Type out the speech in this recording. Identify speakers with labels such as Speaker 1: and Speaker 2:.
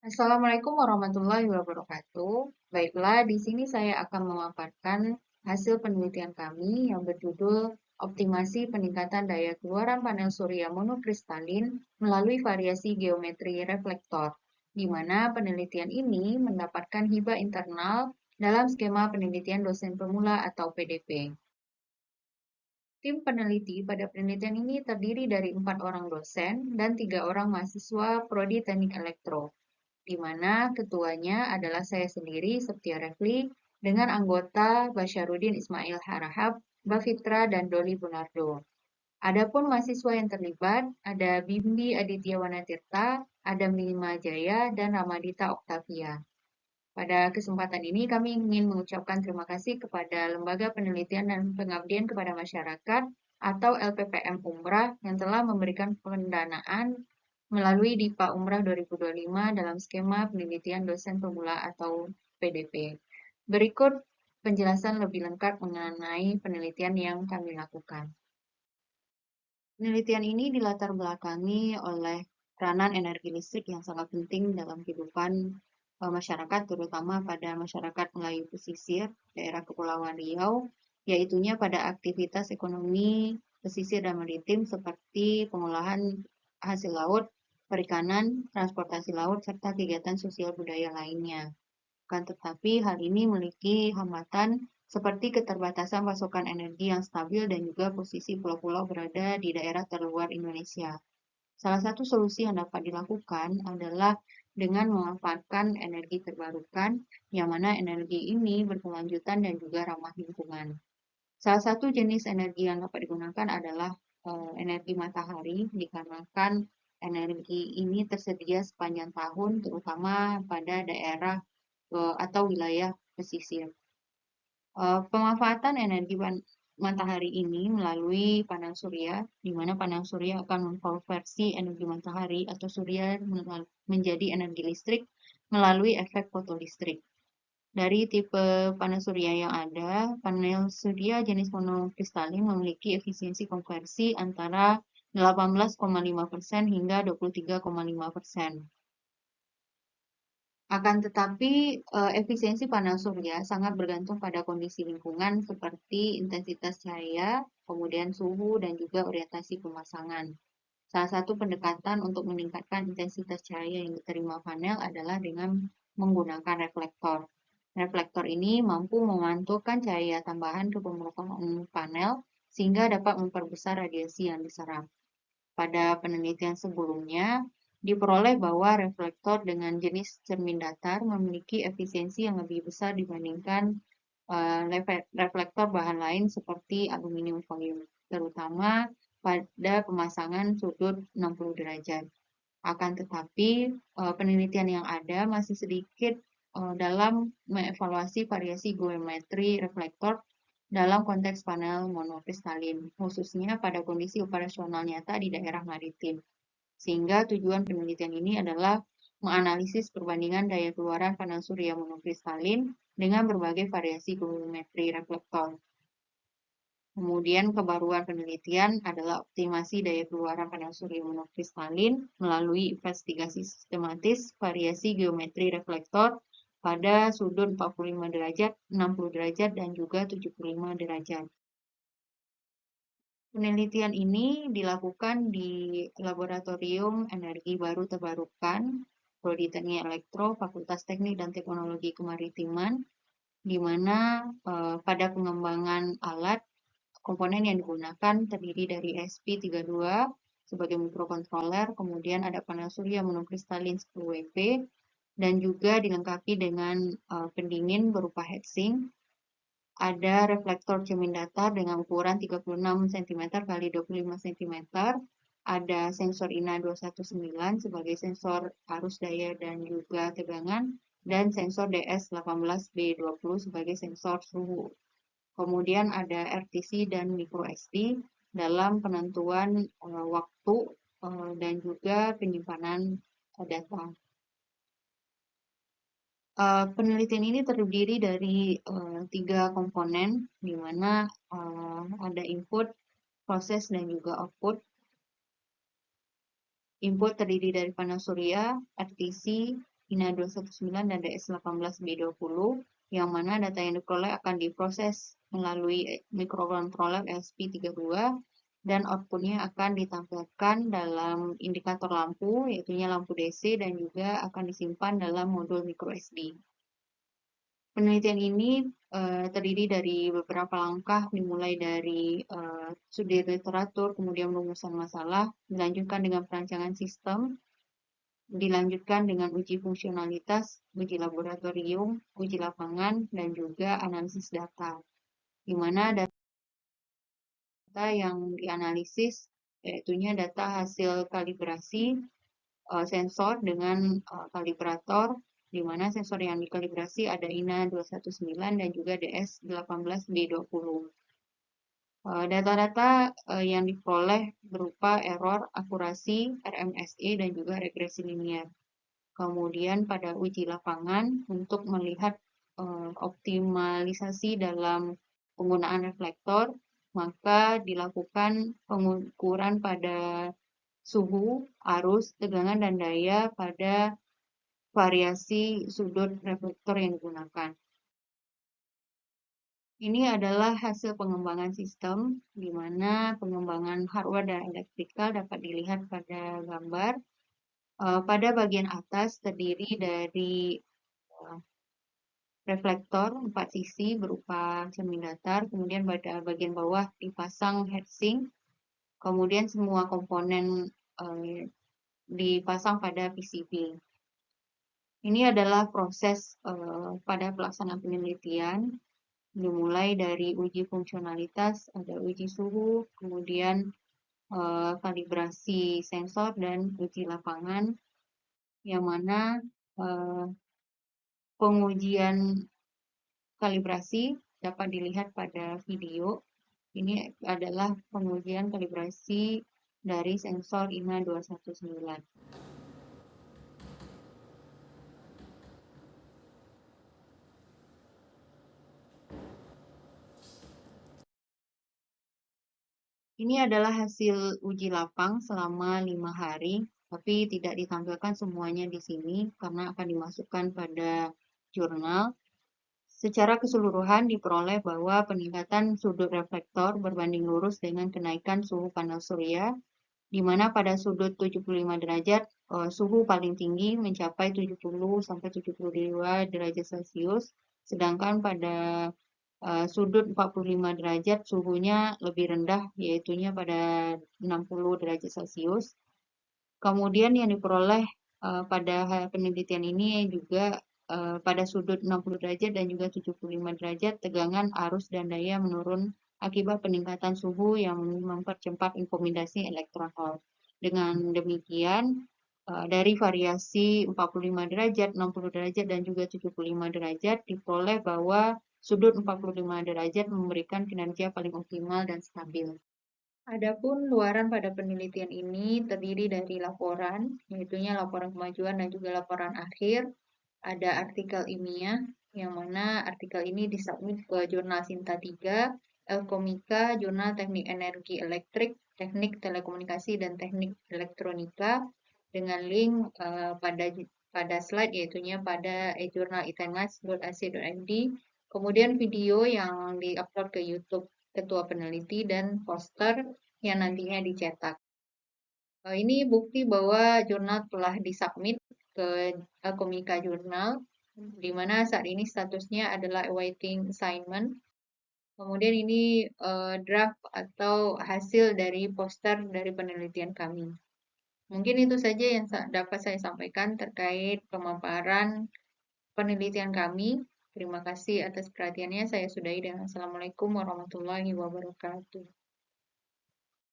Speaker 1: Assalamualaikum warahmatullahi wabarakatuh. Baiklah, di sini saya akan memaparkan hasil penelitian kami yang berjudul Optimasi Peningkatan Daya Keluaran Panel Surya Monokristalin melalui Variasi Geometri Reflektor, di mana penelitian ini mendapatkan hibah internal dalam skema penelitian dosen pemula atau PDP. Tim peneliti pada penelitian ini terdiri dari 4 orang dosen dan 3 orang mahasiswa Prodi Teknik Elektro, di mana ketuanya adalah saya sendiri, Septia Refli, dengan anggota Basyarudin Ismail Harahap, Mbak Fitra, dan Doli Bunardo. Adapun mahasiswa yang terlibat, ada Bimbi Aditya Wanatirta, Adam Lima Jaya, dan Ramadita Oktavia. Pada kesempatan ini kami ingin mengucapkan terima kasih kepada Lembaga Penelitian dan Pengabdian kepada Masyarakat atau LPPM Umrah yang telah memberikan pendanaan melalui DIPA Umrah 2025 dalam skema penelitian dosen pemula atau PDP. Berikut penjelasan lebih lengkap mengenai penelitian yang kami lakukan. Penelitian ini dilatar belakangi oleh peranan energi listrik yang sangat penting dalam kehidupan masyarakat, terutama pada masyarakat Melayu pesisir daerah Kepulauan Riau, yaitunya pada aktivitas ekonomi pesisir dan maritim seperti pengolahan hasil laut, perikanan, transportasi laut, serta kegiatan sosial budaya lainnya. Akan tetapi hal ini memiliki hambatan seperti keterbatasan pasokan energi yang stabil dan juga posisi pulau-pulau berada di daerah terluar Indonesia. Salah satu solusi yang dapat dilakukan adalah dengan memanfaatkan energi terbarukan, yang mana energi ini berkelanjutan dan juga ramah lingkungan. Salah satu jenis energi yang dapat digunakan adalah energi matahari, dikarenakan energi ini tersedia sepanjang tahun, terutama pada daerah atau wilayah pesisir. Pemanfaatan energi matahari ini melalui panel surya, di mana panel surya akan mengkonversi energi matahari atau surya menjadi energi listrik melalui efek fotolistrik. Dari tipe panel surya yang ada, panel surya jenis monokristalin memiliki efisiensi konversi antara 18,5% hingga 23,5%. Akan tetapi, efisiensi panel surya sangat bergantung pada kondisi lingkungan seperti intensitas cahaya, kemudian suhu, dan juga orientasi pemasangan. Salah satu pendekatan untuk meningkatkan intensitas cahaya yang diterima panel adalah dengan menggunakan reflektor. Reflektor ini mampu memantulkan cahaya tambahan ke permukaan panel sehingga dapat memperbesar radiasi yang diserap. Pada penelitian sebelumnya, diperoleh bahwa reflektor dengan jenis cermin datar memiliki efisiensi yang lebih besar dibandingkan reflektor bahan lain seperti aluminium foil, terutama pada pemasangan sudut 60 derajat. Akan tetapi, penelitian yang ada masih sedikit dalam mengevaluasi variasi geometri reflektor dalam konteks panel monokristalin, khususnya pada kondisi operasional nyata di daerah maritim. Sehingga tujuan penelitian ini adalah menganalisis perbandingan daya keluaran panel surya monokristalin dengan berbagai variasi geometri reflektor. Kemudian kebaruan penelitian adalah optimasi daya keluaran panel surya monokristalin melalui investigasi sistematis variasi geometri reflektor pada sudut 45 derajat, 60 derajat, dan juga 75 derajat. Penelitian ini dilakukan di Laboratorium Energi Baru Terbarukan, Prodi Teknik Elektro, Fakultas Teknik dan Teknologi Kemaritiman, di mana pada pengembangan alat, komponen yang digunakan terdiri dari SP32 sebagai mikrokontroler, kemudian ada panel surya monokristalin 10 W, dan juga dilengkapi dengan pendingin berupa heatsink. Ada reflektor cermin datar dengan ukuran 36 cm x 25 cm. Ada sensor INA 219 sebagai sensor arus daya dan juga tegangan, dan sensor DS18B20 sebagai sensor suhu. Kemudian ada RTC dan micro SD dalam penentuan waktu dan juga penyimpanan data. Penelitian ini terdiri dari 3 komponen, di mana ada input, proses, dan juga output. Input terdiri dari panel surya, RTC, INA 219 dan DS18B20, yang mana data yang diperoleh akan diproses melalui microcontroller ESP32 dan outputnya akan ditampilkan dalam indikator lampu, yaitu lampu DC, dan juga akan disimpan dalam modul microSD. Penelitian ini terdiri dari beberapa langkah, dimulai dari studi literatur, kemudian rumusan masalah, dilanjutkan dengan perancangan sistem, dilanjutkan dengan uji fungsionalitas, uji laboratorium, uji lapangan, dan juga analisis data, di mana data yang dianalisis yaitu data hasil kalibrasi sensor dengan kalibrator, di mana sensor yang dikalibrasi ada INA 219 dan juga DS18B20. Data-data yang diperoleh berupa error, akurasi, RMSE, dan juga regresi linier. Kemudian pada uji lapangan untuk melihat optimalisasi dalam penggunaan reflektor, maka dilakukan pengukuran pada suhu, arus, tegangan, dan daya pada variasi sudut reflektor yang digunakan. Ini adalah hasil pengembangan sistem, di mana pengembangan hardware dan elektrikal dapat dilihat pada gambar. Pada bagian atas terdiri dari reflektor 4 sisi berupa cermin datar, kemudian pada bagian bawah dipasang heatsink, kemudian semua komponen dipasang pada PCB. Ini adalah proses pada pelaksanaan penelitian, dimulai dari uji fungsionalitas, ada uji suhu, kemudian kalibrasi sensor, dan uji lapangan, yang mana pengujian kalibrasi dapat dilihat pada video. Ini adalah pengujian kalibrasi dari sensor INA 219. Ini adalah hasil uji lapang selama 5 hari, tapi tidak ditampilkan semuanya di sini karena akan dimasukkan pada jurnal. Secara keseluruhan diperoleh bahwa peningkatan sudut reflektor berbanding lurus dengan kenaikan suhu panel surya, di mana pada sudut 75 derajat suhu paling tinggi mencapai 70-72 derajat Celcius, sedangkan pada sudut 45 derajat suhunya lebih rendah, yaitu pada 60 derajat Celcius. Kemudian yang diperoleh pada penelitian ini juga pada sudut 60 derajat dan juga 75 derajat, tegangan, arus, dan daya menurun akibat peningkatan suhu yang mempercepat inkomodasi elektron Hall. Dengan demikian, dari variasi 45 derajat, 60 derajat, dan juga 75 derajat, diperoleh bahwa sudut 45 derajat memberikan kinerja paling optimal dan stabil. Adapun luaran pada penelitian ini terdiri dari laporan, yaitu laporan kemajuan dan juga laporan akhir. Ada artikel ilmiah, yang mana artikel ini disubmit ke Jurnal Sinta 3, Elkomika, Jurnal Teknik Energi Elektrik, Teknik Telekomunikasi, dan Teknik Elektronika, dengan link pada slide, yaitu pada e-jurnal-itengas.ac.id. Kemudian video yang diupload ke YouTube ketua peneliti, dan poster yang nantinya dicetak. Ini bukti bahwa jurnal telah disubmit ke Komika Jurnal, di mana saat ini statusnya adalah awaiting assignment. Kemudian ini draft atau hasil dari poster dari penelitian kami. Mungkin itu saja yang dapat saya sampaikan terkait pemaparan penelitian kami. Terima kasih atas perhatiannya. Saya sudahi dengan Assalamualaikum warahmatullahi wabarakatuh.